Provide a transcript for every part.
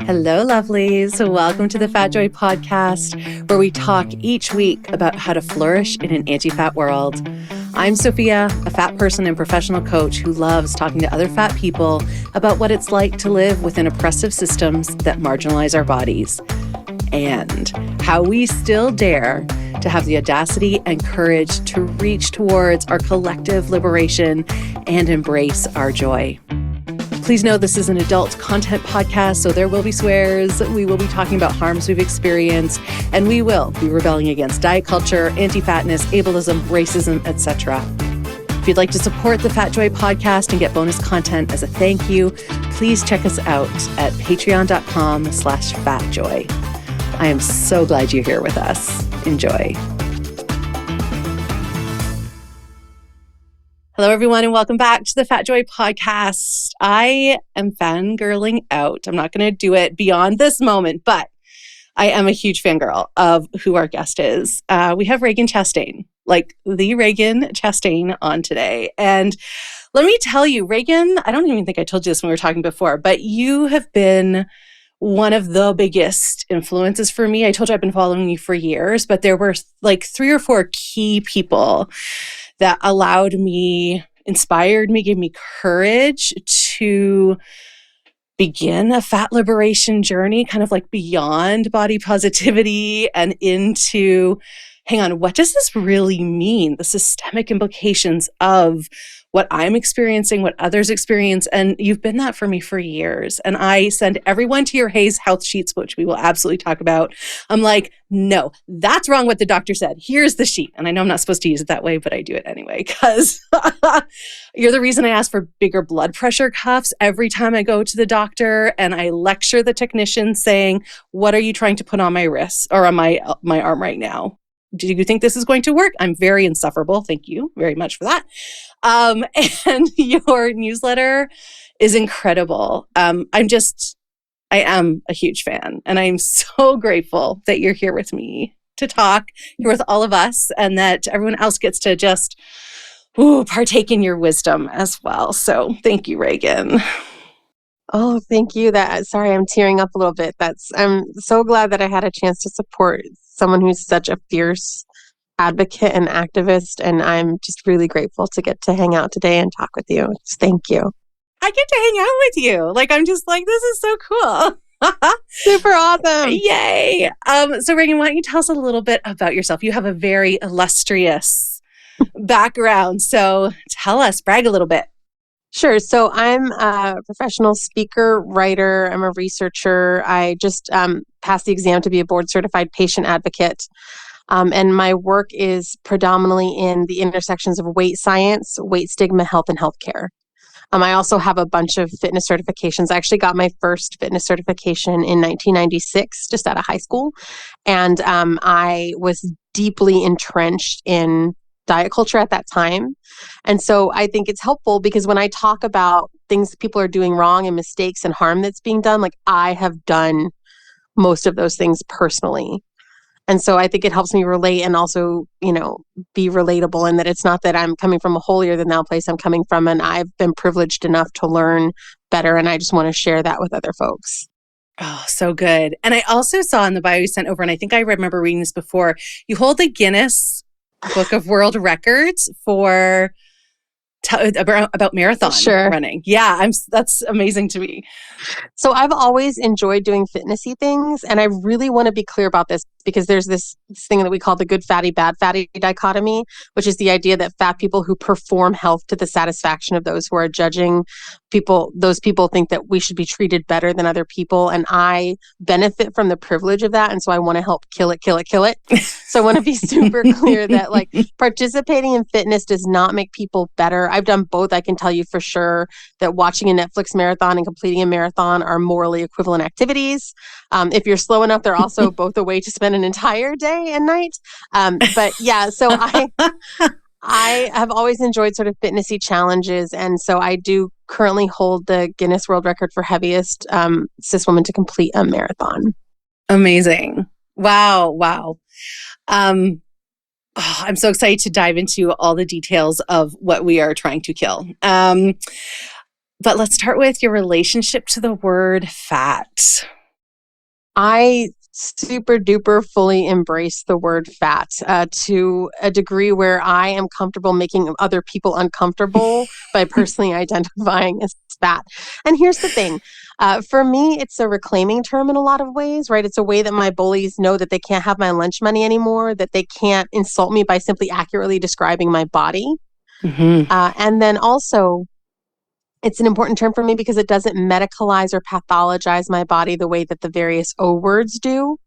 Hello, lovelies. Welcome to the Fat Joy podcast, where we talk each week about how to flourish in an anti-fat world. I'm Sophia, a fat person and professional coach who loves talking to other fat people about what it's like to live within oppressive systems that marginalize our bodies, and how we still dare to have the audacity and courage to reach towards our collective liberation and embrace our joy. Please know this is an adult content podcast, so there will be swears, we will be talking about harms we've experienced, and we will be rebelling against diet culture, anti-fatness, ableism, racism, etc. If you'd like to support the Fat Joy podcast and get bonus content as a thank you, please check us out at patreon.com/fatjoy. I am so glad you're here with us. Enjoy. Hello, everyone, and welcome back to the Fat Joy podcast. I am fangirling out. I'm not going to do it beyond this moment, but I am a huge fangirl of who our guest is. We have Regan Chastain, like the Ragen Chastain, on today. And let me tell you, Regan, I don't even think I told you this when we were talking before, but you have been one of the biggest influences for me. I told you I've been following you for years, but there were like 3 or 4 key people that allowed me, inspired me, gave me courage to begin a fat liberation journey, kind of like beyond body positivity and into, hang on, what does this really mean? The systemic implications of what I'm experiencing, what others experience. And you've been that for me for years. And I send everyone to your Hayes health sheets, which we will absolutely talk about. I'm like, no, that's wrong what the doctor said. Here's the sheet. And I know I'm not supposed to use it that way, but I do it anyway, because you're the reason I ask for bigger blood pressure cuffs every time I go to the doctor. And I lecture the technician saying, what are you trying to put on my wrist or on my arm right now? Do you think this is going to work? I'm very insufferable. Thank you very much for that. And your newsletter is incredible. I am a huge fan, and I'm so grateful that you're here with me to talk, here with all of us, and that everyone else gets to just partake in your wisdom as well. So thank you, Regan. Oh, thank you. Sorry, I'm tearing up a little bit. I'm so glad that I had a chance to support someone who's such a fierce advocate and activist. And I'm just really grateful to get to hang out today and talk with you. Just thank you. I get to hang out with you. Like, I'm just like, this is so cool. Super awesome. Yay. So Regan, why don't you tell us a little bit about yourself? You have a very illustrious background. So tell us, brag a little bit. Sure. So I'm a professional speaker, writer. I'm a researcher. I just passed the exam to be a board certified patient advocate. And my work is predominantly in the intersections of weight science, weight stigma, health, and healthcare. I also have a bunch of fitness certifications. I actually got my first fitness certification in 1996, just out of high school. And I was deeply entrenched in diet culture at that time. And so I think it's helpful because when I talk about things people are doing wrong and mistakes and harm that's being done, like I have done most of those things personally. And so I think it helps me relate and also, be relatable, in that it's not that I'm coming from a holier than thou place. I'm coming from, and I've been privileged enough to learn better. And I just want to share that with other folks. Oh, so good. And I also saw in the bio you sent over, and I think I remember reading this before, you hold the Guinness Book of World Records for about marathon running. Yeah, that's amazing to me. So I've always enjoyed doing fitnessy things, and I really want to be clear about this because there's this thing that we call the good fatty, bad fatty dichotomy, which is the idea that fat people who perform health to the satisfaction of those who are judging people, those people think that we should be treated better than other people. And I benefit from the privilege of that. And so I want to help kill it. So I want to be super clear that like participating in fitness does not make people better. I've done both. I can tell you for sure that watching a Netflix marathon and completing a marathon are morally equivalent activities. If you're slow enough, they're also both a way to spend an entire day and night. But yeah, so I have always enjoyed sort of fitnessy challenges. And so I do currently hold the Guinness World Record for heaviest cis woman to complete a marathon. Amazing. Wow. I'm so excited to dive into all the details of what we are trying to kill. But let's start with your relationship to the word fat. I super duper fully embrace the word fat to a degree where I am comfortable making other people uncomfortable by personally identifying as fat. And here's the thing, for me, it's a reclaiming term in a lot of ways, right? It's a way that my bullies know that they can't have my lunch money anymore, that they can't insult me by simply accurately describing my body. Mm-hmm. And then also, it's an important term for me because it doesn't medicalize or pathologize my body the way that the various O words do.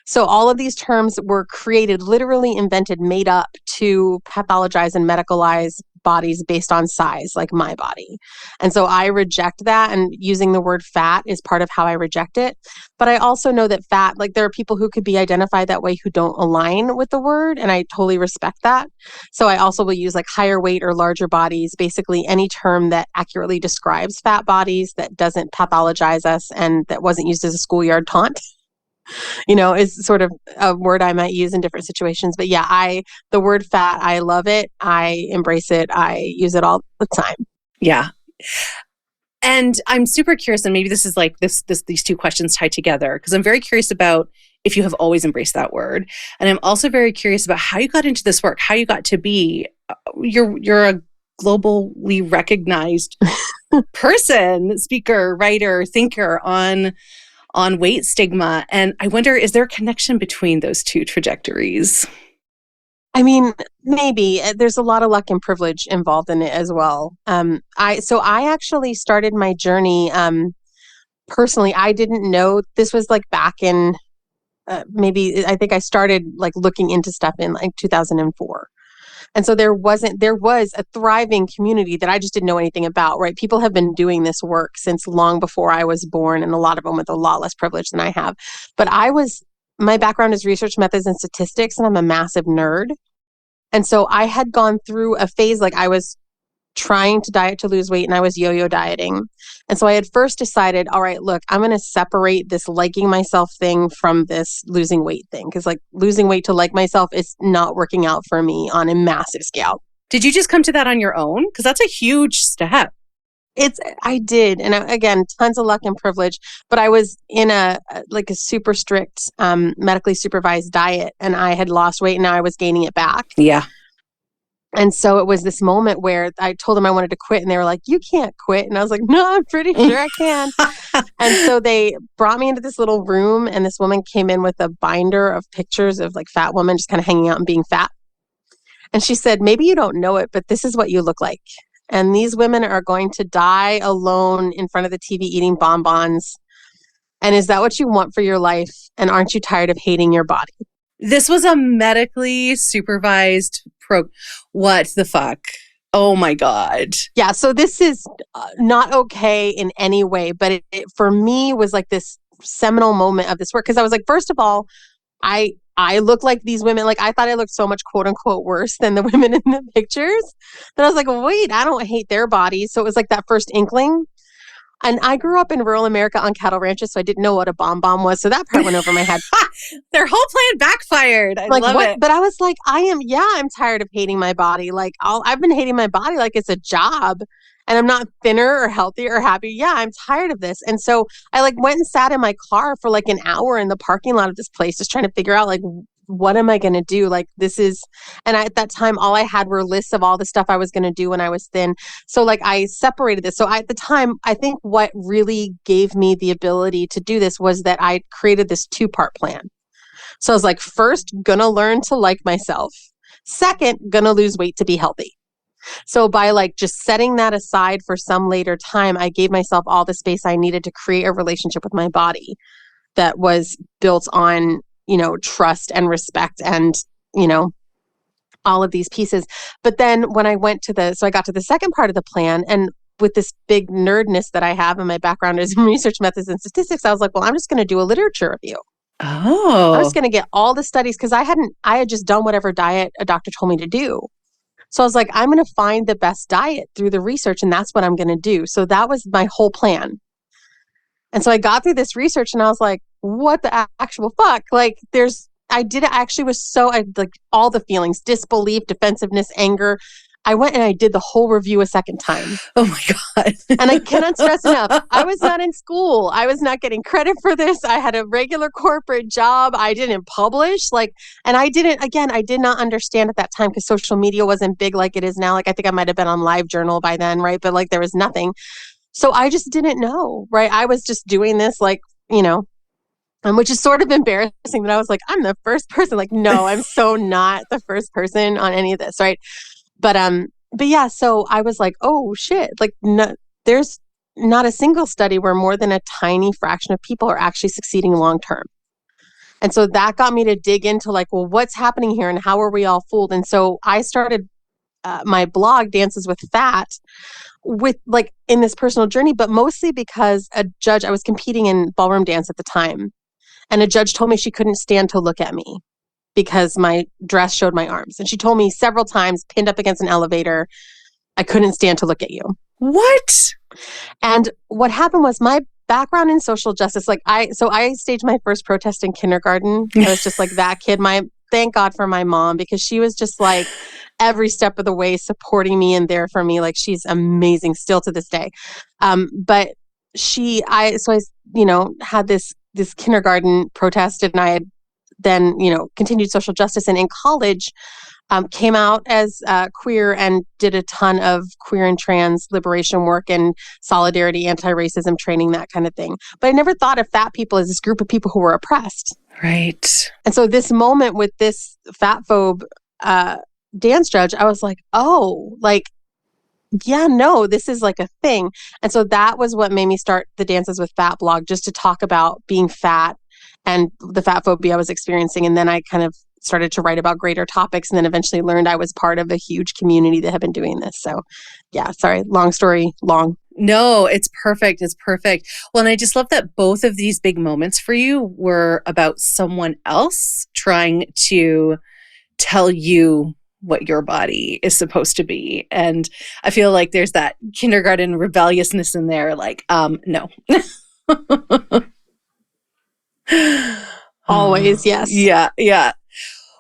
So all of these terms were created, literally invented, made up to pathologize and medicalize bodies based on size, like my body. And so I reject that. And using the word fat is part of how I reject it. But I also know that fat, like there are people who could be identified that way who don't align with the word. And I totally respect that. So I also will use like higher weight or larger bodies, basically any term that accurately describes fat bodies that doesn't pathologize us and that wasn't used as a schoolyard taunt. Is sort of a word I might use in different situations. But yeah, the word fat, I love it. I embrace it. I use it all the time. Yeah. And I'm super curious, and maybe this is like these two questions tied together, because I'm very curious about if you have always embraced that word. And I'm also very curious about how you got into this work, how you got to be, you're a globally recognized person, speaker, writer, thinker on weight stigma. And I wonder, is there a connection between those two trajectories? I mean, maybe there's a lot of luck and privilege involved in it as well. I actually started my journey personally. I didn't know this was like back in maybe I think I started like looking into stuff in like 2004. And so there was a thriving community that I just didn't know anything about, right? People have been doing this work since long before I was born, and a lot of them with a lot less privilege than I have. But my background is research methods and statistics, and I'm a massive nerd. And so I had gone through a phase like I was trying to diet to lose weight and I was yo-yo dieting. And so I had first decided, all right, look, I'm going to separate this liking myself thing from this losing weight thing. Because like losing weight to like myself is not working out for me on a massive scale. Did you just come to that on your own? Because that's a huge step. I did. And again, tons of luck and privilege, but I was in a super strict, medically supervised diet and I had lost weight and now I was gaining it back. Yeah. And so it was this moment where I told them I wanted to quit and they were like, you can't quit. And I was like, no, I'm pretty sure I can. And so they brought me into this little room and this woman came in with a binder of pictures of like fat women just kind of hanging out and being fat. And she said, maybe you don't know it, but this is what you look like. And these women are going to die alone in front of the TV eating bonbons. And is that what you want for your life? And aren't you tired of hating your body? This was a medically supervised What the fuck? Oh my God. Yeah. So this is not okay in any way, but it for me was like this seminal moment of this work. Cause I was like, first of all, I look like these women. Like I thought I looked so much quote unquote worse than the women in the pictures. Then I was like, wait, I don't hate their bodies. So it was like that first inkling. And I grew up in rural America on cattle ranches, so I didn't know what a bomb was. So that part went over my head. Their whole plan backfired. I love it. But I was like, I'm tired of hating my body. Like I've been hating my body like it's a job and I'm not thinner or healthier or happy. Yeah, I'm tired of this. And so I like went and sat in my car for like an hour in the parking lot of this place, just trying to figure out like, what am I going to do? Like and at that time, all I had were lists of all the stuff I was going to do when I was thin. So like I separated this. So at the time, I think what really gave me the ability to do this was that I created this 2-part plan. So I was like, first, gonna learn to like myself. Second, gonna lose weight to be healthy. So by like just setting that aside for some later time, I gave myself all the space I needed to create a relationship with my body that was built on trust and respect and, all of these pieces. But then when I so I got to the second part of the plan, and with this big nerdness that I have and my background is in research methods and statistics, I was like, well, I'm just going to do a literature review. Oh. I was going to get all the studies because I had just done whatever diet a doctor told me to do. So I was like, I'm going to find the best diet through the research, and that's what I'm going to do. So that was my whole plan. And so I got through this research and I was like, what the actual fuck? Like I actually was I like all the feelings, disbelief, defensiveness, anger, I went and I did the whole review a second time. Oh my God. And I cannot stress enough, I was not in school. I was not getting credit for this. I had a regular corporate job. I didn't publish. And I did not understand at that time because social media wasn't big like it is now. Like I think I might have been on LiveJournal by then, right? But like there was nothing. So I just didn't know, right? I was just doing this which is sort of embarrassing that I was like, I'm the first person. Like, no, I'm so not the first person on any of this, right? But yeah, so I was like, oh shit, like no, there's not a single study where more than a tiny fraction of people are actually succeeding long term. And so that got me to dig into like, well, what's happening here and how are we all fooled? And so I started my blog, Dances with Fat, with like in this personal journey, but mostly because I was competing in ballroom dance at the time. And a judge told me she couldn't stand to look at me because my dress showed my arms. And she told me several times, pinned up against an elevator, I couldn't stand to look at you. What? And what happened was my background in social justice, I staged my first protest in kindergarten. I was just like that kid. Thank God for my mom, because she was just like every step of the way supporting me and there for me. Like she's amazing still to this day. But I had this kindergarten protest, and I had then, continued social justice. And in college, came out as queer and did a ton of queer and trans liberation work and solidarity, anti-racism training, that kind of thing. But I never thought of fat people as this group of people who were oppressed. Right. And so this moment with this fatphobe dance judge, I was like, oh, like, yeah, no, this is like a thing. And so that was what made me start the Dances with Fat blog, just to talk about being fat and the fat phobia I was experiencing. And then I kind of started to write about greater topics, and then eventually learned I was part of a huge community that had been doing this. So yeah, sorry, long story long. No, it's perfect. It's perfect. Well, and I just love that both of these big moments for you were about someone else trying to tell you what your body is supposed to be. And I feel like there's that kindergarten rebelliousness in there, like, no. Always, yes. Yeah, yeah.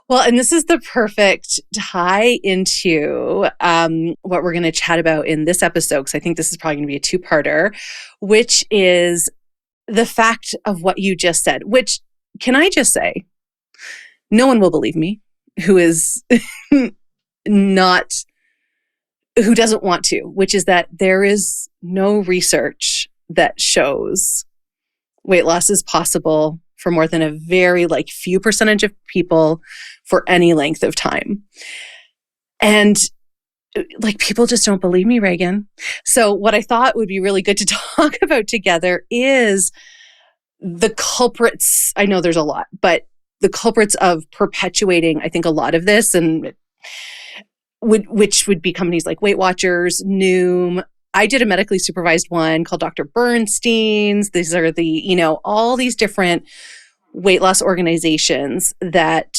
Well, and this is the perfect tie into what we're going to chat about in this episode, because I think this is probably going to be a two-parter, which is the fact of what you just said, which, can I just say, no one will believe me who is who doesn't want to, which is that there is no research that shows weight loss is possible for more than a very few percentage of people for any length of time. And people just don't believe me, Regan. So what I thought would be really good to talk about together is the culprits. I know there's a lot, but the culprits of perpetuating, I think, a lot of this, and which would be companies like Weight Watchers, Noom. I did a medically supervised one called Dr. Bernstein's. These are the, all these different weight loss organizations that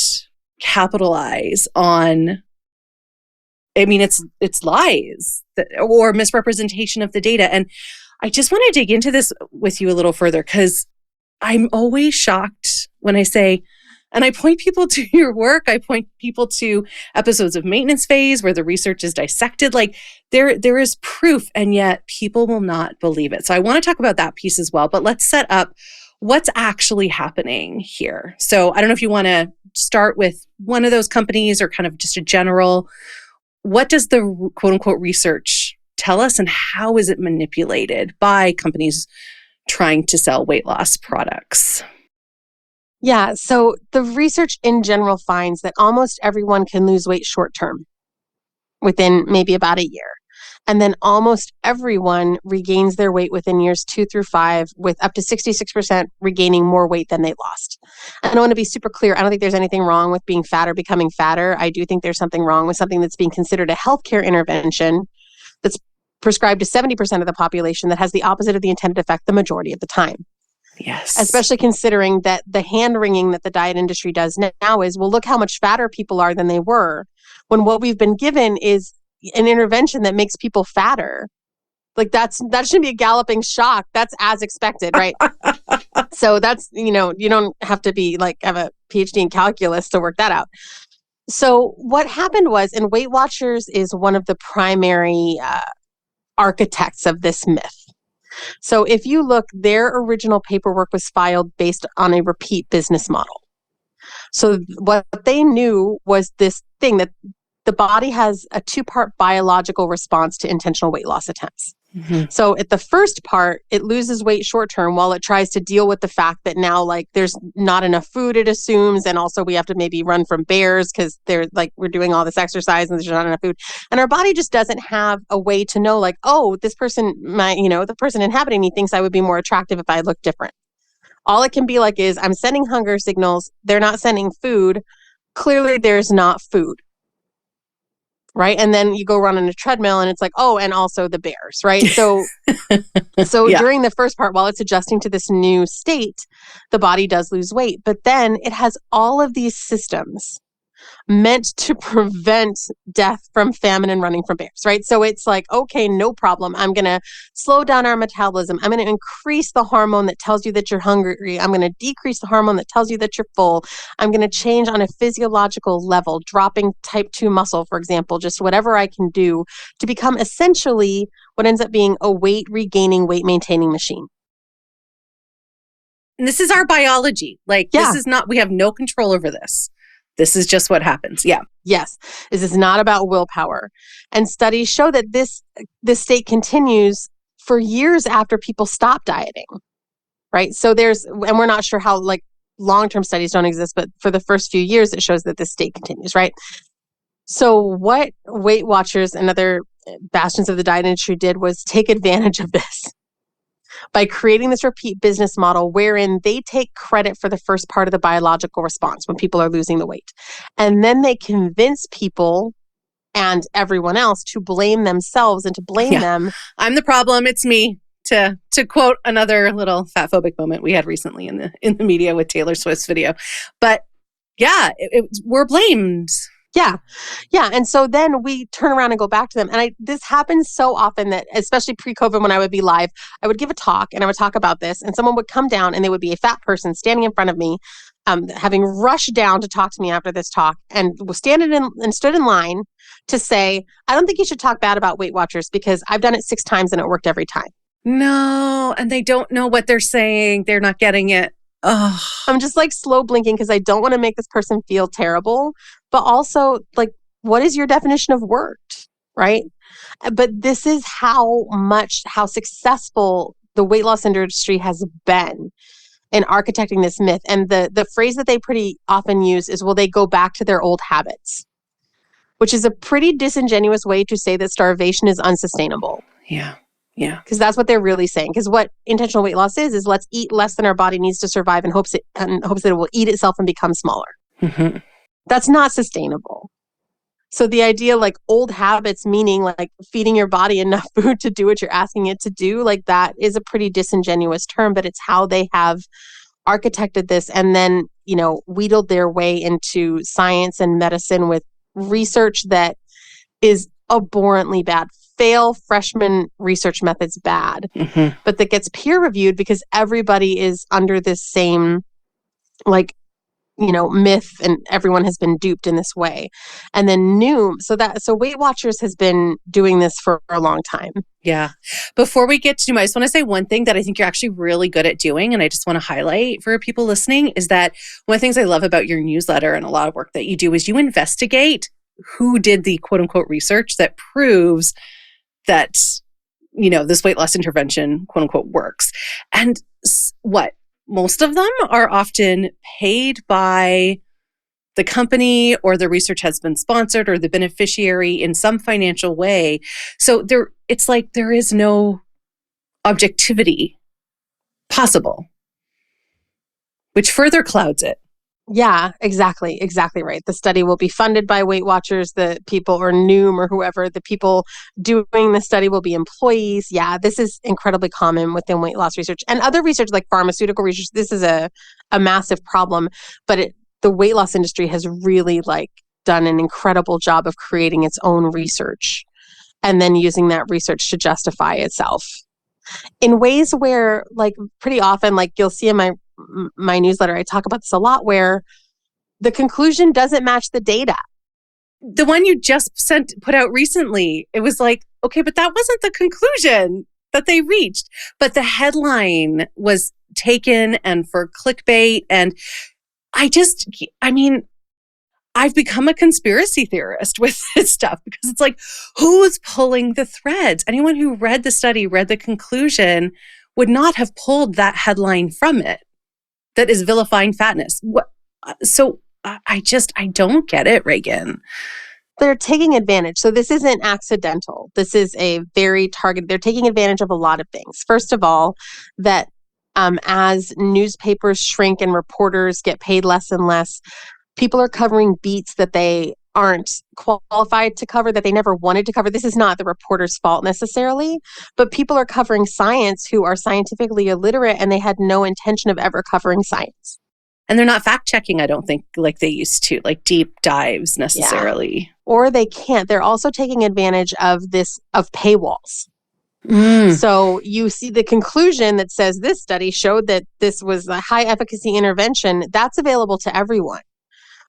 capitalize on, it's lies or misrepresentation of the data. And I just want to dig into this with you a little further, because I'm always shocked when I say, and I point people to your work, I point people to episodes of Maintenance Phase where the research is dissected. There is proof, and yet people will not believe it. So I want to talk about that piece as well, but let's set up what's actually happening here. So I don't know if you want to start with one of those companies or kind of just a general, what does the quote unquote research tell us, and how is it manipulated by companies trying to sell weight loss products? Yeah, so the research in general finds that almost everyone can lose weight short term, within maybe about a year. And then almost everyone regains their weight within years 2 through 5, with up to 66% regaining more weight than they lost. And I want to be super clear. I don't think there's anything wrong with being fat or becoming fatter. I do think there's something wrong with something that's being considered a healthcare intervention that's prescribed to 70% of the population that has the opposite of the intended effect the majority of the time. Yes. Especially considering that the hand-wringing that the diet industry does now is, well, look how much fatter people are than they were, when what we've been given is an intervention that makes people fatter. That shouldn't be a galloping shock. That's as expected, right? So that's, you don't have to be have a PhD in calculus to work that out. So what happened was, and Weight Watchers is one of the primary architects of this myth. So if you look, their original paperwork was filed based on a repeat business model. So what they knew was this thing that the body has a two-part biological response to intentional weight loss attempts. Mm-hmm. So at the first part, it loses weight short term while it tries to deal with the fact that now like there's not enough food, it assumes. And also we have to maybe run from bears because they're like, we're doing all this exercise and there's not enough food. And our body just doesn't have a way to know like, oh, this person, the person inhabiting me thinks I would be more attractive if I looked different. All it can be like is I'm sending hunger signals. They're not sending food. Clearly there's not food. Right. And then you go run on a treadmill and it's like, oh, and also the bears. Right. So yeah. During the first part, while it's adjusting to this new state, the body does lose weight. But then it has all of these systems meant to prevent death from famine and running from bears, right? So it's like, okay, no problem. I'm going to slow down our metabolism. I'm going to increase the hormone that tells you that you're hungry. I'm going to decrease the hormone that tells you that you're full. I'm going to change on a physiological level, dropping type 2 muscle, for example, just whatever I can do to become essentially what ends up being a weight regaining, weight maintaining machine. And this is our biology. This is not, we have no control over this. This is just what happens. Yeah. Yes. This is not about willpower. And studies show that this state continues for years after people stop dieting. Right. So and we're not sure how long-term studies don't exist, but for the first few years, it shows that this state continues. Right. So what Weight Watchers and other bastions of the diet industry did was take advantage of this by creating this repeat business model wherein they take credit for the first part of the biological response when people are losing the weight. And then they convince people and everyone else to blame themselves and to blame them. I'm the problem. It's me. To quote another little fat phobic moment we had recently in the media with Taylor Swift's video. But yeah, we're blamed. Yeah. Yeah. And so then we turn around and go back to them. And this happens so often that, especially pre-COVID, when I would be live, I would give a talk and I would talk about this and someone would come down and they would be a fat person standing in front of me, having rushed down to talk to me after this talk and was standing and stood in line to say, I don't think you should talk bad about Weight Watchers because I've done it 6 times and it worked every time. No. And they don't know what they're saying. They're not getting it. Oh. I'm just slow blinking because I don't want to make this person feel terrible, but also what is your definition of worked, right? But this is how successful the weight loss industry has been in architecting this myth. And the phrase that they pretty often use is, well, they go back to their old habits, which is a pretty disingenuous way to say that starvation is unsustainable. Yeah. Yeah. Because that's what they're really saying. Because what intentional weight loss is let's eat less than our body needs to survive in hopes that it will eat itself and become smaller. Mm-hmm. That's not sustainable. So the idea old habits, meaning feeding your body enough food to do what you're asking it to do, that is a pretty disingenuous term, but it's how they have architected this and then, wheedled their way into science and medicine with research that is abhorrently bad. Fail freshman research methods bad, but that gets peer reviewed because everybody is under this same myth and everyone has been duped in this way. And then Noom, so Weight Watchers has been doing this for a long time. Yeah. Before we get to Noom, I just want to say one thing that I think you're actually really good at doing, and I just want to highlight for people listening, is that one of the things I love about your newsletter and a lot of work that you do is you investigate who did the quote unquote research that proves that, this weight loss intervention, quote unquote, works. And most of them are often paid by the company or the research has been sponsored or the beneficiary in some financial way. So there is no objectivity possible, which further clouds it. Yeah, exactly right. The study will be funded by Weight Watchers, the people, or Noom or whoever. The people doing the study will be employees. Yeah, this is incredibly common within weight loss research and other research like pharmaceutical research. This is a massive problem, but the weight loss industry has really done an incredible job of creating its own research and then using that research to justify itself in ways where pretty often you'll see in my newsletter, I talk about this a lot, where the conclusion doesn't match the data. the one you just put out recently, it was like, okay, but that wasn't the conclusion that they reached. But the headline was taken and for clickbait. And I mean, I've become a conspiracy theorist with this stuff because it's like, who's pulling the threads? Anyone who read the study, read the conclusion, would not have pulled that headline from it that is vilifying fatness. So I don't get it, Regan. They're taking advantage. So this isn't accidental. This is a very targeted. They're taking advantage of a lot of things. First of all, that as newspapers shrink and reporters get paid less and less, people are covering beats that they aren't qualified to cover, that they never wanted to cover. This is not the reporter's fault necessarily, but people are covering science who are scientifically illiterate and they had no intention of ever covering science. And they're not fact checking, I don't think, like they used to, like deep dives necessarily. Yeah. Or they can't. They're also taking advantage of paywalls. So you see the conclusion that says this study showed that this was a high efficacy intervention. That's available to everyone.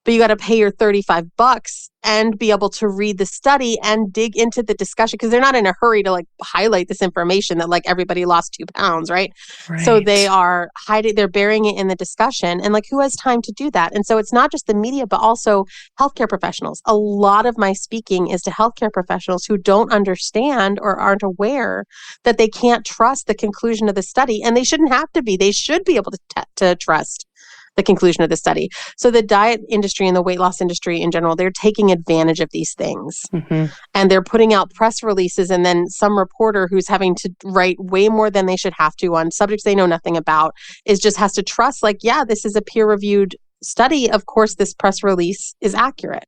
But you got to pay your $35 and be able to read the study and dig into the discussion, because they're not in a hurry to like highlight this information that like everybody lost 2 pounds, right? So they are hiding, they're burying it in the discussion, and like who has time to do that? And so it's not just the media, but also healthcare professionals. A lot of my speaking is to healthcare professionals who don't understand or aren't aware that they can't trust the conclusion of the study, and they shouldn't have to be. They should be able to trust the conclusion of the study. So the diet industry and the weight loss industry in general, they're taking advantage of these things. And they're putting out press releases, and then some reporter who's having to write way more than they should have to on subjects they know nothing about just has to trust, like, yeah, this is a peer-reviewed study. Of course, this press release is accurate.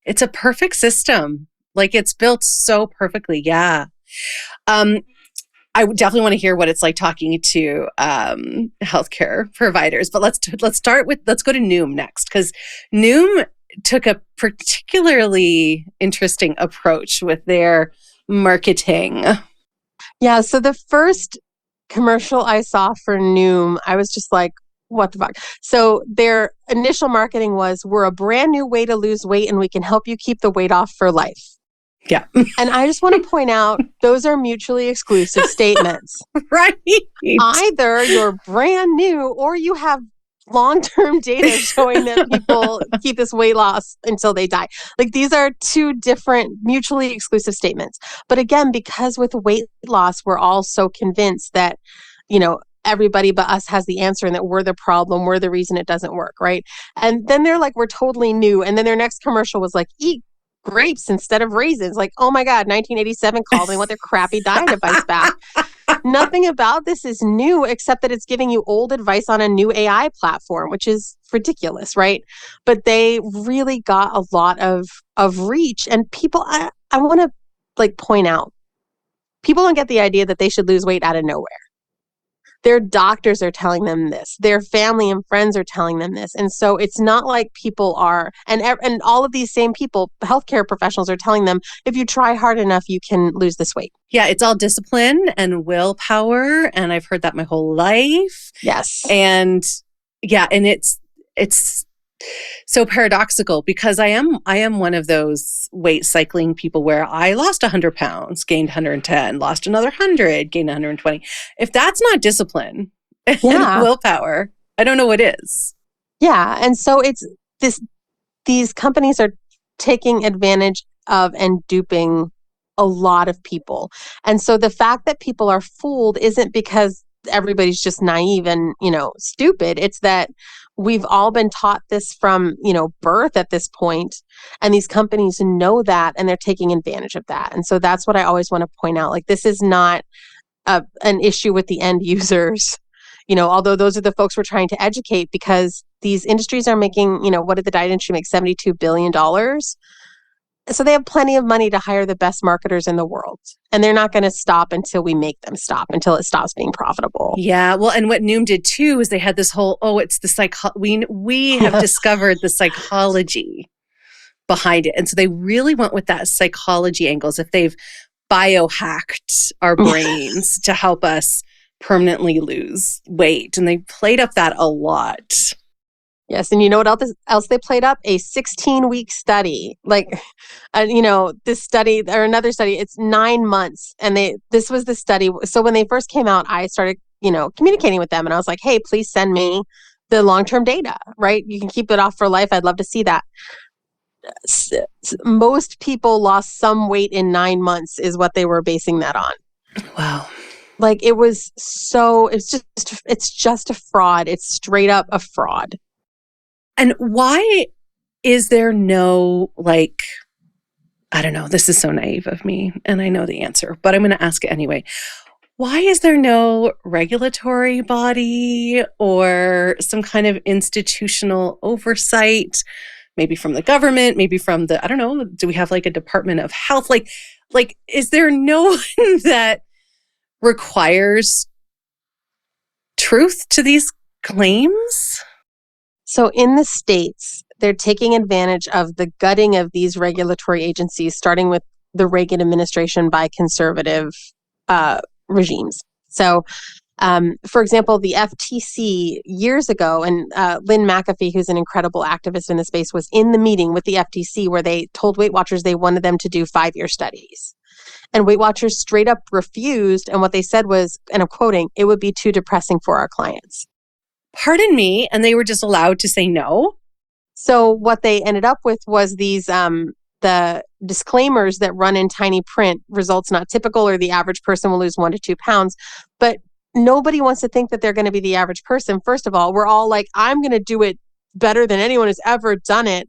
It's a perfect system. Like it's built so perfectly. Yeah. I definitely want to hear what it's like talking to healthcare providers. But let's go to Noom next, because Noom took a particularly interesting approach with their marketing. Yeah. So the first commercial I saw for Noom, I was just like, what the fuck? So their initial marketing was, we're a brand new way to lose weight and we can help you keep the weight off for life. Yeah. And I just want to point out, those are mutually exclusive statements. Right. Either you're brand new or you have long-term data showing that people keep this weight loss until they die. Like these are two different mutually exclusive statements. But again, because with weight loss, we're all so convinced that, everybody but us has the answer and that we're the problem, we're the reason it doesn't work, right? And then they're like, we're totally new. And then their next commercial was like, eat grapes instead of raisins. Like, oh my God, 1987 called and want their crappy diet advice back. Nothing about this is new except that it's giving you old advice on a new AI platform, which is ridiculous, right? But they really got a lot of reach. And people, I want to like point out, people don't get the idea that they should lose weight out of nowhere. Their doctors are telling them this. Their family and friends are telling them this. And so it's not like people are, and all of these same people, healthcare professionals are telling them, if you try hard enough, you can lose this weight. Yeah, it's all discipline and willpower. And I've heard that my whole life. Yes. And yeah, and it's so paradoxical, because I am one of those weight cycling people where I lost 100 pounds, gained 110, lost another 100, gained 120. If that's not discipline and willpower, I don't know what is. Yeah. And so it's these companies are taking advantage of and duping a lot of people. And so the fact that people are fooled isn't because everybody's just naive and, stupid. It's that we've all been taught this from, birth at this point, and these companies know that, and they're taking advantage of that. And so that's what I always want to point out. Like, this is not an issue with the end users, although those are the folks we're trying to educate, because these industries are making, what did the diet industry make? $72 billion. So they have plenty of money to hire the best marketers in the world. And they're not going to stop until we make them stop, until it stops being profitable. Yeah. Well, and what Noom did too is they had this whole, it's the we have discovered the psychology behind it. And so they really went with that psychology angles. If they've biohacked our brains to help us permanently lose weight. And they played up that a lot. Yes, and you know what else they played up? A 16-week study. Like, this study or another study, it's 9 months. And this was the study. So when they first came out, I started, communicating with them. And I was like, hey, please send me the long-term data, right? You can keep it off for life. I'd love to see that. Most people lost some weight in 9 months is what they were basing that on. Wow. Like, it's just a fraud. It's straight up a fraud. And why is there no, I don't know, this is so naive of me, and I know the answer, but I'm going to ask it anyway. Why is there no regulatory body or some kind of institutional oversight, maybe from the government, maybe from I don't know, do we have a Department of Health? Is there no one that requires truth to these claims? So in the States, they're taking advantage of the gutting of these regulatory agencies, starting with the Reagan administration by conservative regimes. So, for example, the FTC years ago, and Lynn McAfee, who's an incredible activist in the space, was in the meeting with the FTC where they told Weight Watchers they wanted them to do 5-year studies. And Weight Watchers straight up refused. And what they said was, and I'm quoting, "It would be too depressing for our clients." Pardon me, and they were just allowed to say no? So what they ended up with was these the disclaimers that run in tiny print: results not typical, or the average person will lose 1 to 2 pounds. But nobody wants to think that they're going to be the average person. First of all, we're all like, I'm going to do it better than anyone has ever done it.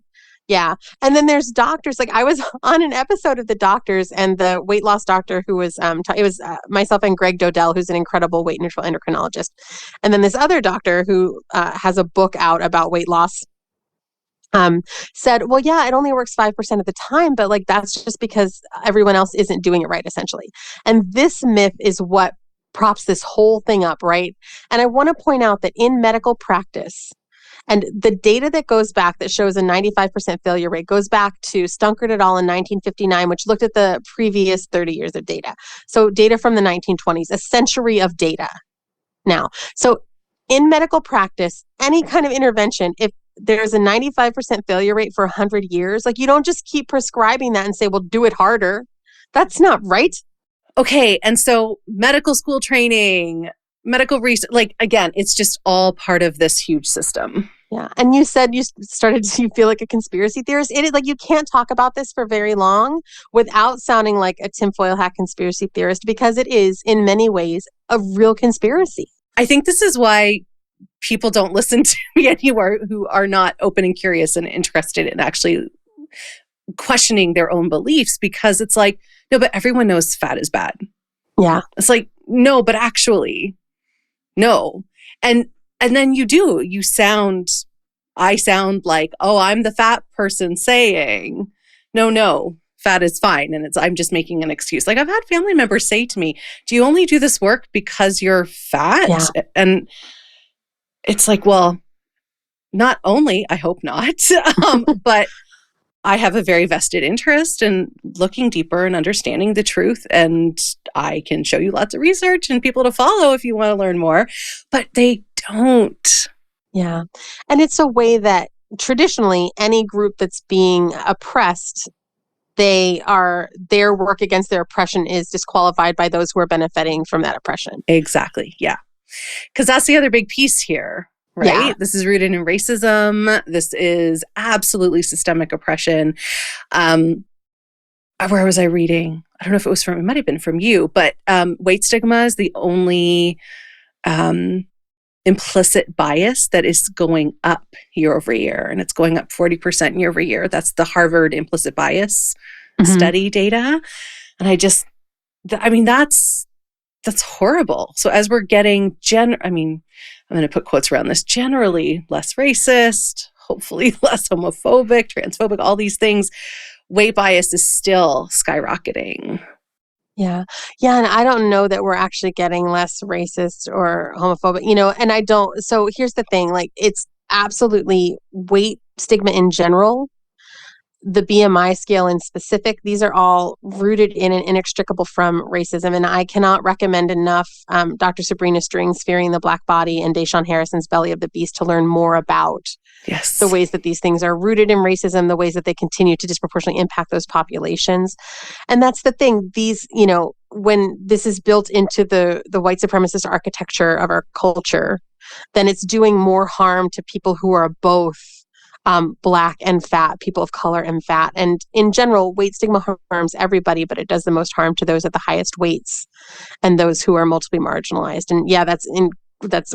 Yeah. And then there's doctors. Like, I was on an episode of The Doctors, and the weight loss doctor who was, it was myself and Greg Dodell, who's an incredible weight neutral endocrinologist. And then this other doctor who has a book out about weight loss said, well, yeah, it only works 5% of the time, but that's just because everyone else isn't doing it right, essentially. And this myth is what props this whole thing up, right? And I want to point out that in medical practice, and the data that goes back that shows a 95% failure rate goes back to Stunkert et al. In 1959, which looked at the previous 30 years of data. So data from the 1920s, a century of data now. So in medical practice, any kind of intervention, if there's a 95% failure rate for 100 years, you don't just keep prescribing that and say, well, do it harder. That's not right. Okay. And so medical school training, medical research, again, it's just all part of this huge system. Yeah. And you said you feel like a conspiracy theorist. It is you can't talk about this for very long without sounding like a tinfoil hat conspiracy theorist, because it is in many ways a real conspiracy. I think this is why people don't listen to me anymore who are not open and curious and interested in actually questioning their own beliefs, because it's no, but everyone knows fat is bad. Yeah. It's no, but actually, no. And then I sound like, oh, I'm the fat person saying, no, fat is fine. And I'm just making an excuse. I've had family members say to me, do you only do this work because you're fat? Yeah. And it's well, not only, I hope not, but I have a very vested interest in looking deeper and understanding the truth. And I can show you lots of research and people to follow if you want to learn more, but they don't. Yeah. And it's a way that traditionally any group that's being oppressed, their work against their oppression is disqualified by those who are benefiting from that oppression. Exactly. Yeah. Because that's the other big piece here. Right? Yeah. This is rooted in racism. This is absolutely systemic oppression. Where was I reading? I don't know if it might have been from you, but weight stigma is the only implicit bias that is going up year over year. And it's going up 40% year over year. That's the Harvard implicit bias study data. And that's horrible. So as we're getting I'm going to put quotes around this, generally less racist, hopefully less homophobic, transphobic, all these things, weight bias is still skyrocketing. Yeah. Yeah. And I don't know that we're actually getting less racist or homophobic, and so here's the thing, it's absolutely weight stigma in general, the BMI scale in specific, these are all rooted in and inextricable from racism. And I cannot recommend enough Dr. Sabrina String's Fearing the Black Body and Deshaun Harrison's Belly of the Beast to learn more about Yes. the ways that these things are rooted in racism, the ways that they continue to disproportionately impact those populations. And that's the thing. These, when this is built into the white supremacist architecture of our culture, then it's doing more harm to people who are both Black and fat, people of color and fat. And in general, weight stigma harms everybody, but it does the most harm to those at the highest weights and those who are multiply marginalized. And yeah, that's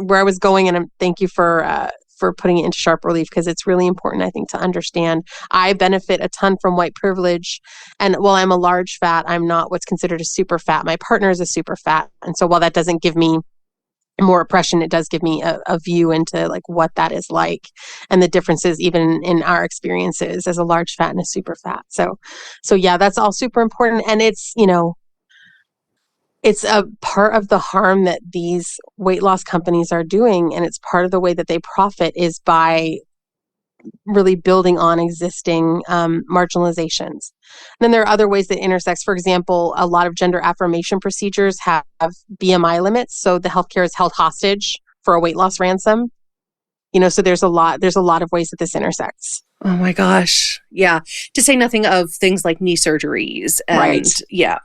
where I was going. And thank you for putting it into sharp relief, because it's really important, I think, to understand. I benefit a ton from white privilege. And while I'm a large fat, I'm not what's considered a super fat. My partner is a super fat. And so while that doesn't give me more oppression, it does give me a view into like what that is like and the differences even in our experiences as a large fat and a super fat. So yeah, that's all super important. And it's, it's a part of the harm that these weight loss companies are doing. And it's part of the way that they profit is by really building on existing marginalizations. And then there are other ways that intersects. For example, a lot of gender affirmation procedures have BMI limits. So the healthcare is held hostage for a weight loss ransom. So there's a lot of ways that this intersects. Oh my gosh. Yeah. To say nothing of things like knee surgeries. And Right. Yeah.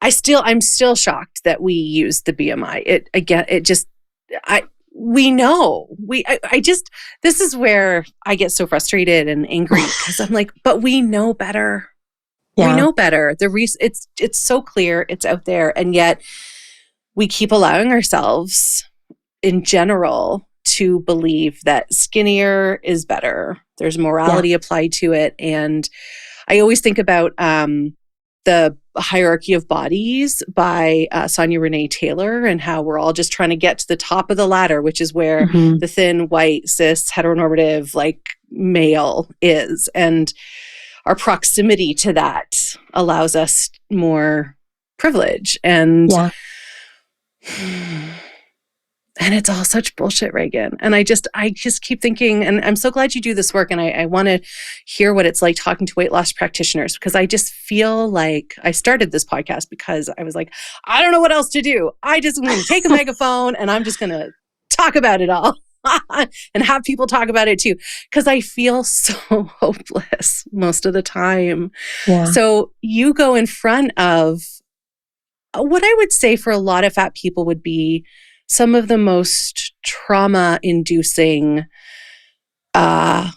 I'm still shocked that we use the BMI. This is where I get so frustrated and angry, because I'm like, but we know better. Yeah. We know better. It's so clear, it's out there. And yet we keep allowing ourselves in general to believe that skinnier is better. There's morality applied to it. And I always think about the Hierarchy of Bodies by Sonia Renee Taylor, and how we're all just trying to get to the top of the ladder, which is where the thin, white, cis, heteronormative, like male is. And our proximity to that allows us more privilege. And and it's all such bullshit, Regan. And I just keep thinking, and I'm so glad you do this work. And I want to hear what it's like talking to weight loss practitioners, because I just feel like I started this podcast because I was like, I don't know what else to do. I just am going to take a megaphone and I'm just going to talk about it all and have people talk about it too. Because I feel so hopeless most of the time. Yeah. So you go in front of what I would say for a lot of fat people would be some of the most trauma-inducing, quote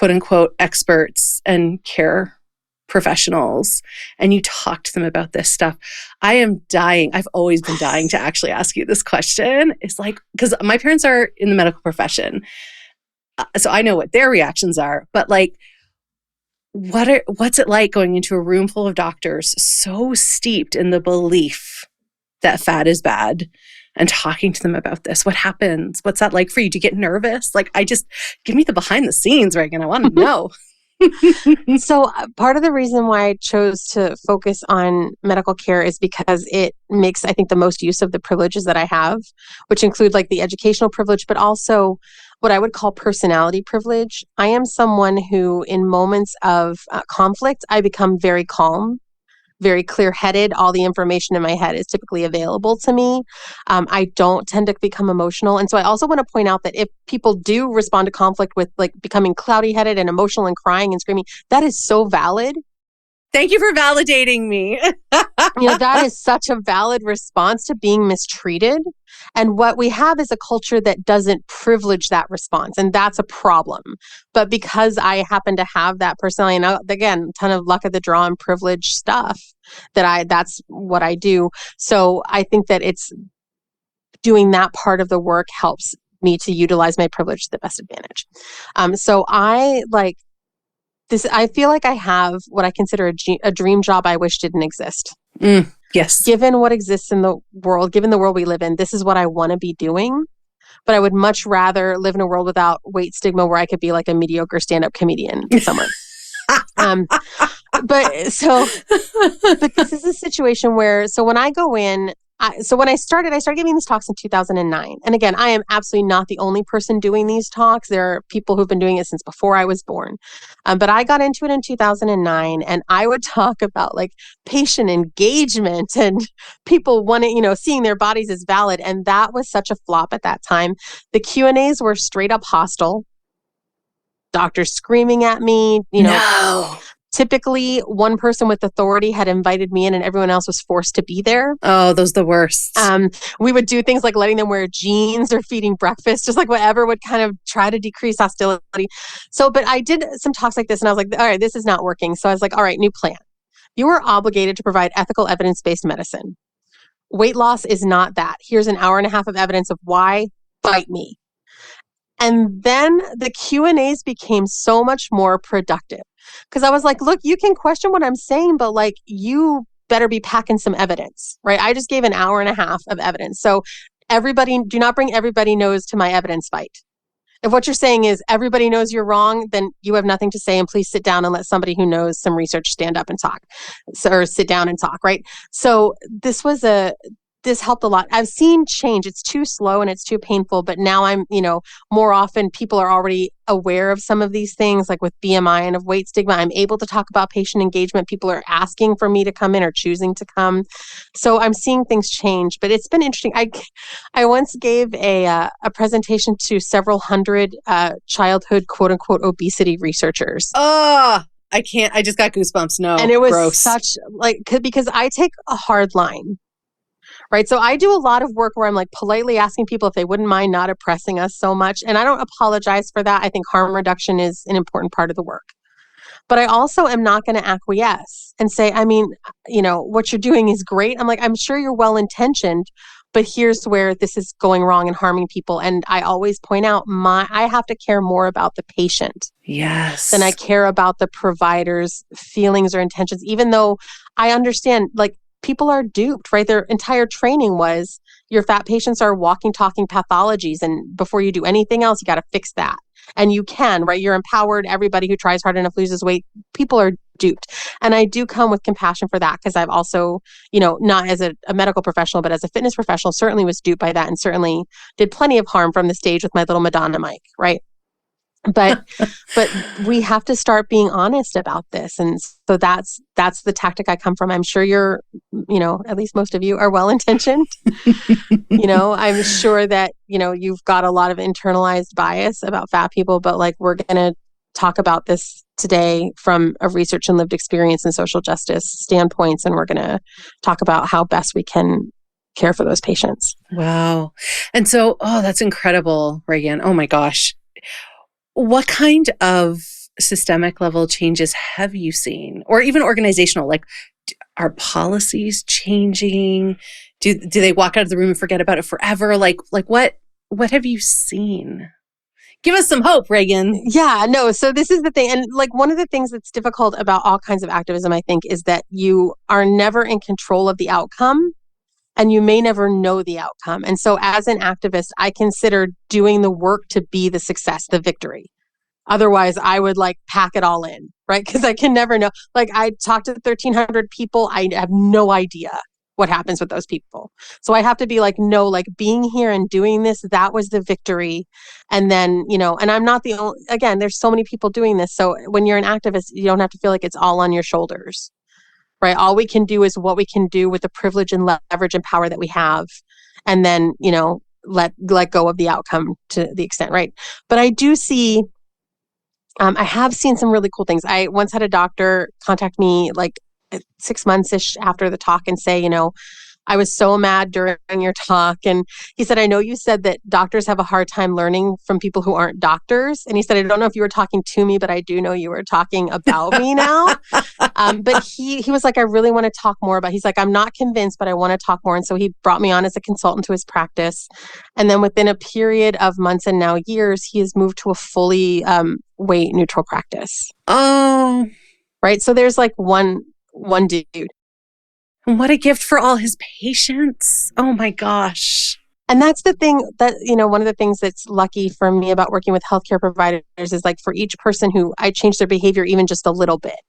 unquote, experts and care professionals, and you talk to them about this stuff. I am dying. I've always been dying to actually ask you this question. It's like, because my parents are in the medical profession, so I know what their reactions are, but like, what's it like going into a room full of doctors so steeped in the belief that fat is bad, and talking to them about this? What happens? What's that like for you? Do you get nervous? Like, give me the behind the scenes, Regan. I want to know. So part of the reason why I chose to focus on medical care is because it makes, I think, the most use of the privileges that I have, which include like the educational privilege, but also what I would call personality privilege. I am someone who, in moments of conflict, I become very calm, very clear-headed. All the information in my head is typically available to me. I don't tend to become emotional. And so I also want to point out that if people do respond to conflict with like becoming cloudy-headed and emotional and crying and screaming, that is so valid. Thank you for validating me. That is such a valid response to being mistreated. And what we have is a culture that doesn't privilege that response. And that's a problem. But because I happen to have that personality, and again, a ton of luck of the draw and privilege stuff, that's what I do. So I think that it's doing that part of the work helps me to utilize my privilege to the best advantage. So I like this. I feel like I have what I consider a dream job I wish didn't exist. Yes. Given what exists in the world, given the world we live in, this is what I want to be doing. But I would much rather live in a world without weight stigma, where I could be like a mediocre stand-up comedian somewhere. But this is a situation where, so when I go in, So when I started giving these talks in 2009. And again, I am absolutely not the only person doing these talks. There are people who've been doing it since before I was born. But I got into it in 2009, and I would talk about like patient engagement and people wanting, seeing their bodies as valid. And that was such a flop at that time. The Q&As were straight up hostile. Doctors screaming at me, No. Typically, one person with authority had invited me in and everyone else was forced to be there. Oh, those are the worst. We would do things like letting them wear jeans or feeding breakfast, just like whatever would kind of try to decrease hostility. So, but I did some talks like this and I was like, all right, this is not working. So I was like, all right, new plan. You are obligated to provide ethical evidence-based medicine. Weight loss is not that. Here's an hour and a half of evidence of why. Fight me. And then the Q&As became so much more productive. Because I was like, look, you can question what I'm saying, but like you better be packing some evidence, right? I just gave an hour and a half of evidence. So do not bring everybody knows to my evidence fight. If what you're saying is everybody knows you're wrong, then you have nothing to say and please sit down and let somebody who knows some research stand up and talk. Or sit down and talk, right? So this helped a lot. I've seen change. It's too slow and it's too painful, but now I'm, more often people are already aware of some of these things, like with BMI and of weight stigma. I'm able to talk about patient engagement. People are asking for me to come in or choosing to come. So I'm seeing things change, but it's been interesting. I once gave a presentation to several hundred childhood quote unquote obesity researchers. Oh, I can't. I just got goosebumps. No, and it was gross. Such because I take a hard line. Right. So I do a lot of work where I'm like politely asking people if they wouldn't mind not oppressing us so much. And I don't apologize for that. I think harm reduction is an important part of the work. But I also am not going to acquiesce and say, what you're doing is great. I'm like, I'm sure you're well-intentioned, but here's where this is going wrong and harming people. And I always point out I have to care more about the patient. Yes. Than I care about the provider's feelings or intentions, even though I understand people are duped, right? Their entire training was your fat patients are walking, talking pathologies. And before you do anything else, you got to fix that. And you can, right? You're empowered. Everybody who tries hard enough loses weight. People are duped. And I do come with compassion for that because I've also, not as a medical professional, but as a fitness professional, certainly was duped by that and certainly did plenty of harm from the stage with my little Madonna mic, right? But we have to start being honest about this. And so that's the tactic I come from. I'm sure you're, at least most of you are well-intentioned. I'm sure that, you've got a lot of internalized bias about fat people, but we're going to talk about this today from a research and lived experience and social justice standpoints. And we're going to talk about how best we can care for those patients. Wow. And so, that's incredible, Regan. Oh my gosh. What kind of systemic level changes have you seen, or even organizational? Are policies changing? Do they walk out of the room and forget about it forever? What have you seen? Give us some hope, Regan. Yeah, no. So this is the thing. And one of the things that's difficult about all kinds of activism, I think, is that you are never in control of the outcome. And you may never know the outcome. And so as an activist, I consider doing the work to be the success, the victory. Otherwise, I would pack it all in, right? Because I can never know. I talked to 1,300 people. I have no idea what happens with those people. So I have to be being here and doing this, that was the victory. And then, and I'm not the only, again, there's so many people doing this. So when you're an activist, you don't have to feel like it's all on your shoulders. Right. All we can do is what we can do with the privilege and leverage and power that we have. And then, let go of the outcome to the extent. Right. But I do see, I have seen some really cool things. I once had a doctor contact me 6 months-ish after the talk and say, I was so mad during your talk. And he said, I know you said that doctors have a hard time learning from people who aren't doctors. And he said, I don't know if you were talking to me, but I do know you were talking about me now. But he was like, I really want to talk more about, he's like, I'm not convinced, but I want to talk more. And so he brought me on as a consultant to his practice. And then within a period of months and now years, he has moved to a fully weight neutral practice. Oh, right. So there's one dude. What a gift for all his patients. Oh my gosh. And that's the thing that, one of the things that's lucky for me about working with healthcare providers is for each person who I change their behavior even just a little bit,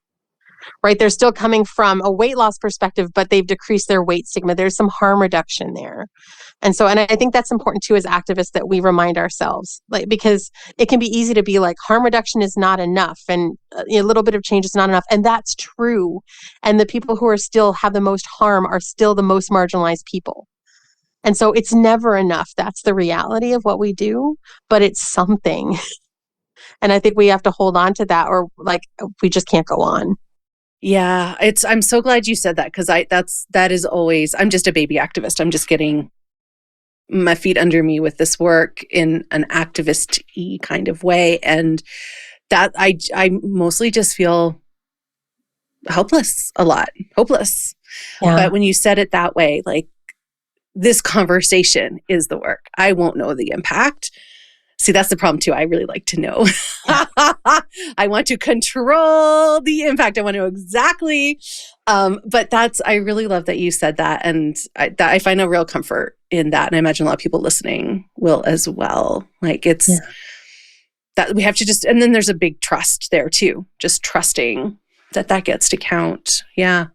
right? They're still coming from a weight loss perspective, but they've decreased their weight stigma. There's some harm reduction there. And I think that's important too as activists that we remind ourselves, like, because it can be easy to be like, harm reduction is not enough and a little bit of change is not enough. And that's true. And the people who are still have the most harm are still the most marginalized people. And so it's never enough. That's the reality of what we do, but it's something. And I think we have to hold on to that, or like we just can't go on. Yeah, I'm so glad you said that, because that is always, I'm just a baby activist. I'm just getting my feet under me with this work in an activist-y kind of way. And that I mostly just feel helpless a lot, hopeless. Yeah. But when you said it that way, like, this conversation is the work. I won't know the impact. See, that's the problem too. I really like to know. Yeah. I want to control the impact. I want to know exactly. But I really love that you said that. And I find a real comfort in that. And I imagine a lot of people listening will as well. Like, it's that we have to just, and then there's a big trust there too. Just trusting that gets to count. Yeah.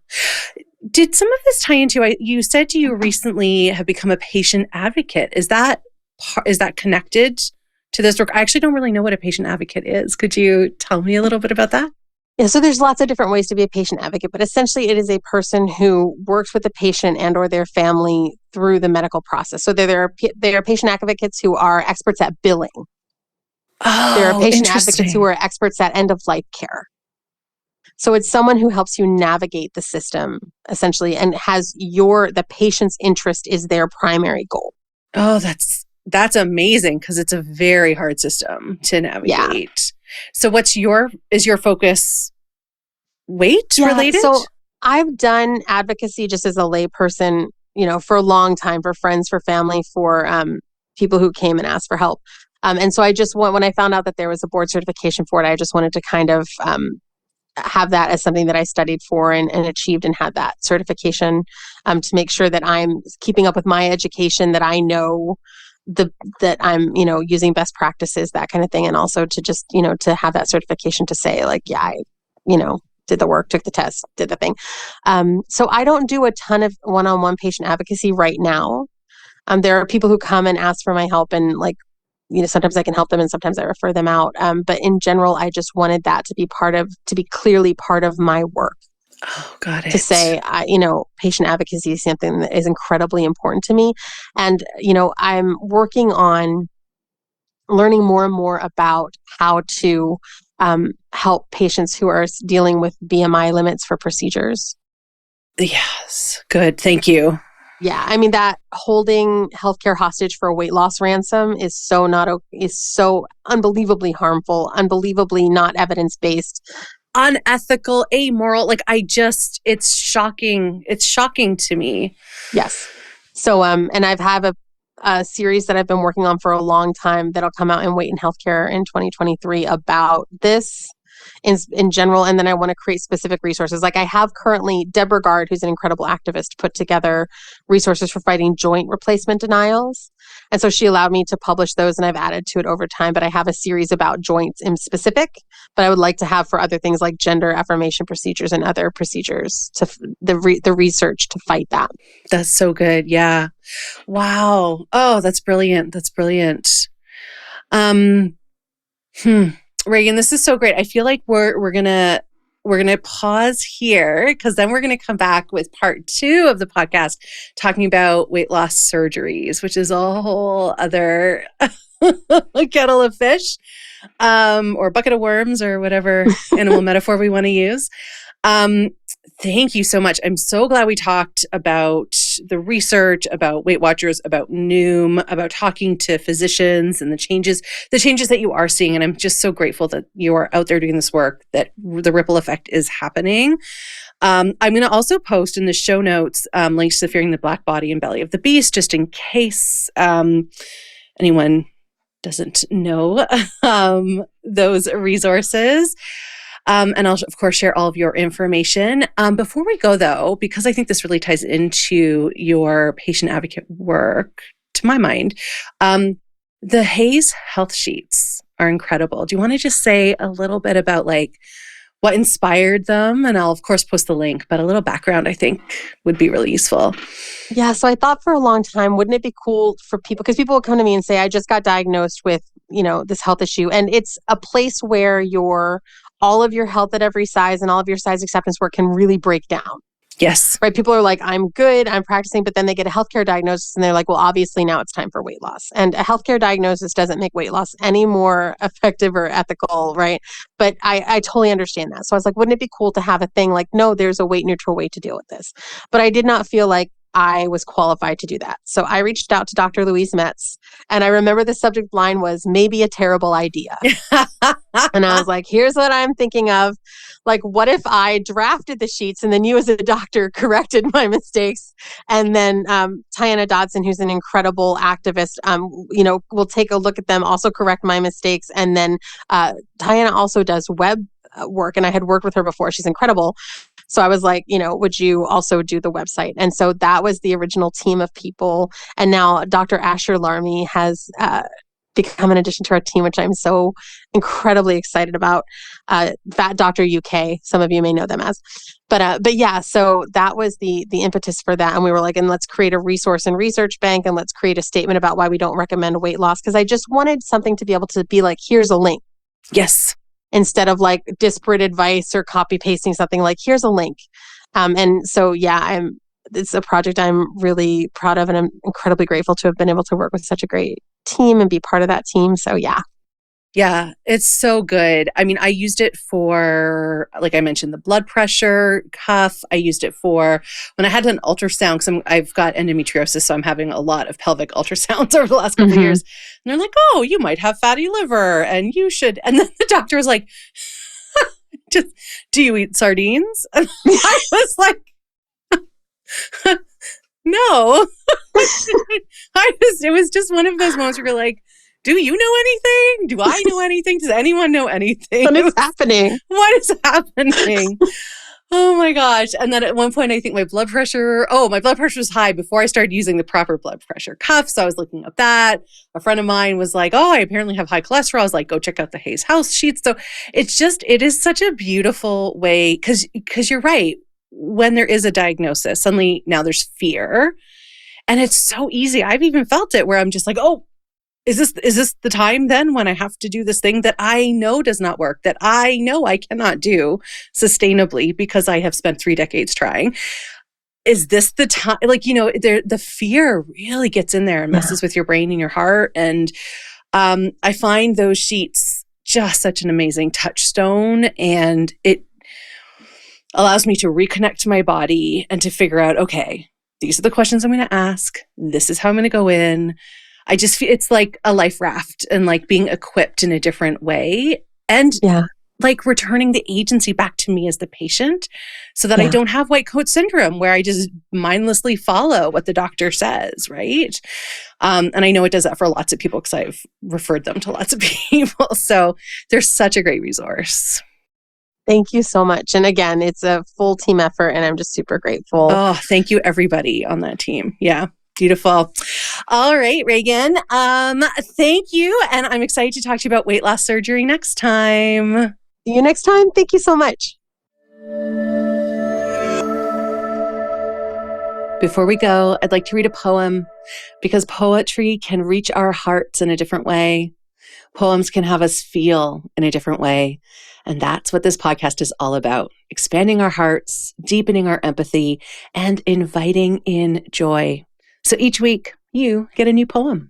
Did some of this tie into, you said you recently have become a patient advocate. Is that connected to this work? I actually don't really know what a patient advocate is. Could you tell me a little bit about that? Yeah, so there's lots of different ways to be a patient advocate, but essentially it is a person who works with the patient and or their family through the medical process. So there are patient advocates who are experts at billing. There are patient advocates who are experts at end of life care. So it's someone who helps you navigate the system essentially and has the patient's interest is their primary goal. Oh, that's amazing, because it's a very hard system to navigate. Yeah. So is your focus weight related? So I've done advocacy just as a lay person, for a long time, for friends, for family, for people who came and asked for help. And so when I found out that there was a board certification for it, I just wanted to kind of have that as something that I studied for and achieved and had that certification to make sure that I'm keeping up with my education, that I know that I'm, using best practices, that kind of thing. And also to just, to have that certification to say like, yeah, I, did the work, took the test, did the thing. So I don't do a ton of one-on-one patient advocacy right now. There are people who come and ask for my help, and like, sometimes I can help them and sometimes I refer them out. But in general, I just wanted that to be clearly part of my work. Oh, got it. To say, patient advocacy is something that is incredibly important to me. And, I'm working on learning more and more about how to help patients who are dealing with BMI limits for procedures. Yes. Good. Thank you. Yeah. I mean, that holding healthcare hostage for a weight loss ransom is so unbelievably harmful, unbelievably not evidence-based. Unethical, amoral. Like, it's shocking. It's shocking to me. Yes. So, and I've have a series that I've been working on for a long time that'll come out in Weight and Healthcare in 2023 about this in general. And then I want to create specific resources. Like I have currently Deborah Gard, who's an incredible activist, put together resources for fighting joint replacement denials. And so she allowed me to publish those, and I've added to it over time. But I have a series about joints in specific, but I would like to have for other things like gender affirmation procedures and other procedures to the research to fight that. That's so good. Yeah. Wow. Oh, that's brilliant. That's brilliant. Regan, this is so great. I feel like we're gonna pause here, because then we're gonna come back with part 2 of the podcast talking about weight loss surgeries, which is a whole other kettle of fish, or bucket of worms, or whatever animal metaphor we want to use. Thank you so much. I'm so glad we talked about the research, about Weight Watchers, about Noom, about talking to physicians and the changes that you are seeing. And I'm just so grateful that you are out there doing this work, that the ripple effect is happening. I'm going to also post in the show notes links to Fearing the Black Body and Belly of the Beast, just in case anyone doesn't know those resources. And I'll, of course, share all of your information. Before we go, though, because I think this really ties into your patient advocate work, to my mind, the Hayes health sheets are incredible. Do you want to just say a little bit about like what inspired them. And I'll, of course, post the link, but a little background, I think, would be really useful. Yeah. So I thought for a long time, wouldn't it be cool for people? Because people will come to me and say, I just got diagnosed with, this health issue. And it's a place where all of your health at every size and all of your size acceptance work can really break down. Yes. Right. People are like, I'm good, I'm practicing, but then they get a healthcare diagnosis and they're like, well, obviously now it's time for weight loss. And a healthcare diagnosis doesn't make weight loss any more effective or ethical. Right. But I totally understand that. So I was like, wouldn't it be cool to have a thing like, no, there's a weight neutral way to deal with this. But I did not feel like I was qualified to do that. So I reached out to Dr. Louise Metz, and I remember the subject line was maybe a terrible idea. And I was like, here's what I'm thinking of. Like, what if I drafted the sheets and then you as a doctor corrected my mistakes? And then Tiana Dodson, who's an incredible activist, will take a look at them, also correct my mistakes. And then Tiana also does web work, and I had worked with her before. She's incredible. So I was like, would you also do the website? And so that was the original team of people. And now Dr. Asher Larmy has become an addition to our team, which I'm so incredibly excited about. Fat Doctor UK, some of you may know them as. But yeah, so that was the impetus for that. And we were like, and let's create a resource and research bank, and let's create a statement about why we don't recommend weight loss. Because I just wanted something to be able to be like, here's a link. Yes. Instead of like disparate advice or copy pasting something, like here's a link. And so, yeah, it's a project I'm really proud of, and I'm incredibly grateful to have been able to work with such a great team and be part of that team. So yeah. Yeah, it's so good. I mean, I used it for, like I mentioned, the blood pressure cuff. I used it for when I had an ultrasound, because I've got endometriosis, so I'm having a lot of pelvic ultrasounds over the last couple of years. And they're like, oh, you might have fatty liver and you should. And then the doctor was like, just, do you eat sardines? And I was like, no. It was just one of those moments where you're like, do you know anything? Do I know anything? Does anyone know anything? What is happening? What is happening? Oh my gosh. And then at one point, I think my blood pressure was high before I started using the proper blood pressure cuff. So I was looking up that. A friend of mine was like, oh, I apparently have high cholesterol. I was like, go check out the Hayes House sheets. So it is such a beautiful way, because you're right. When there is a diagnosis, suddenly now there's fear. And it's so easy. I've even felt it where I'm just like, oh, is this the time then when I have to do this thing that I know does not work, that I know I cannot do sustainably because I have spent 3 decades trying? Is this the time? Like, the fear really gets in there and messes with your brain and your heart. And I find those sheets just such an amazing touchstone, and it allows me to reconnect to my body and to figure out, okay, these are the questions I'm going to ask. This is how I'm going to go in. I just feel it's like a life raft, and like being equipped in a different way, and like returning the agency back to me as the patient, so that I don't have white coat syndrome where I just mindlessly follow what the doctor says. Right. And I know it does that for lots of people because I've referred them to lots of people. So they're such a great resource. Thank you so much. And again, it's a full team effort, and I'm just super grateful. Oh, thank you everybody on that team. Yeah. Beautiful. All right, Regan. Thank you. And I'm excited to talk to you about weight loss surgery next time. See you next time. Thank you so much. Before we go, I'd like to read a poem, because poetry can reach our hearts in a different way. Poems can have us feel in a different way. And that's what this podcast is all about: expanding our hearts, deepening our empathy, and inviting in joy. So each week, you get a new poem.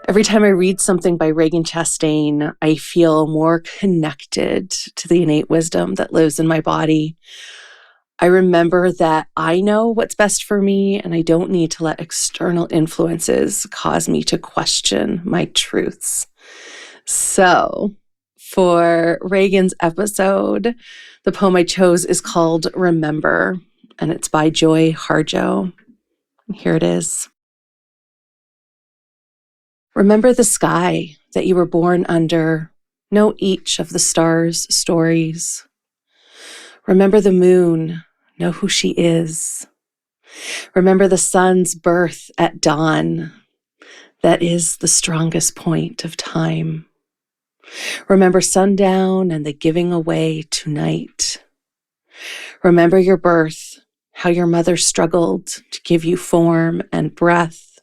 Every time I read something by Ragen Chastain, I feel more connected to the innate wisdom that lives in my body. I remember that I know what's best for me, and I don't need to let external influences cause me to question my truths. So, for Regan's episode, the poem I chose is called Remember, and it's by Joy Harjo. Here it is. Remember the sky that you were born under. Know each of the stars' stories. Remember the moon. Know who she is. Remember the sun's birth at dawn. That is the strongest point of time. Remember sundown and the giving away tonight. Remember your birth, how your mother struggled to give you form and breath.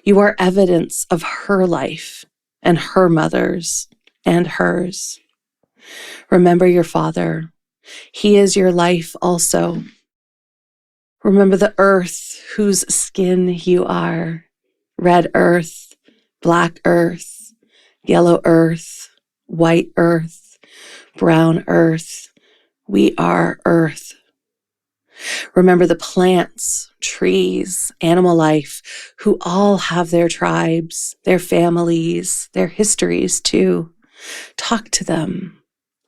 You are evidence of her life and her mother's and hers. Remember your father. He is your life also. Remember the earth whose skin you are. Red earth, black earth, yellow earth, white earth, brown earth. We are earth. Remember the plants, trees, animal life, who all have their tribes, their families, their histories too. Talk to them.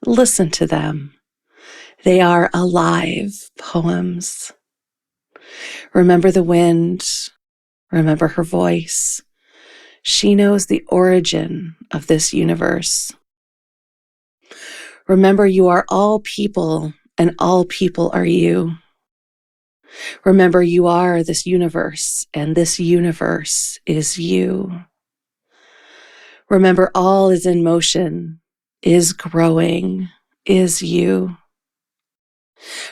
Listen to them. They are alive poems. Remember the wind. Remember her voice. She knows the origin of this universe. Remember you are all people and all people are you. Remember you are this universe and this universe is you. Remember all is in motion, is growing, is you.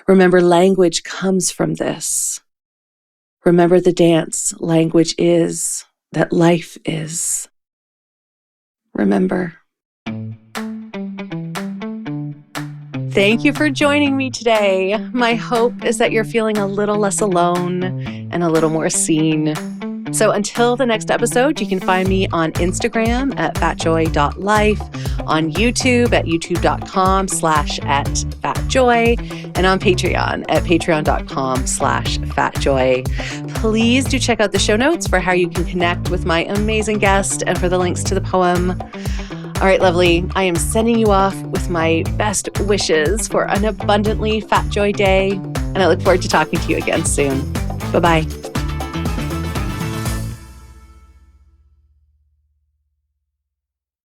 Remember language comes from this. Remember the dance language is, that life is. Remember. Thank you for joining me today. My hope is that you're feeling a little less alone and a little more seen. So until the next episode, you can find me on Instagram at fatjoy.life, on YouTube at youtube.com/@fatjoy, and on Patreon at patreon.com/fatjoy. Please do check out the show notes for how you can connect with my amazing guest and for the links to the poem. All right, lovely. I am sending you off with my best wishes for an abundantly Fat Joy day, and I look forward to talking to you again soon. Bye-bye.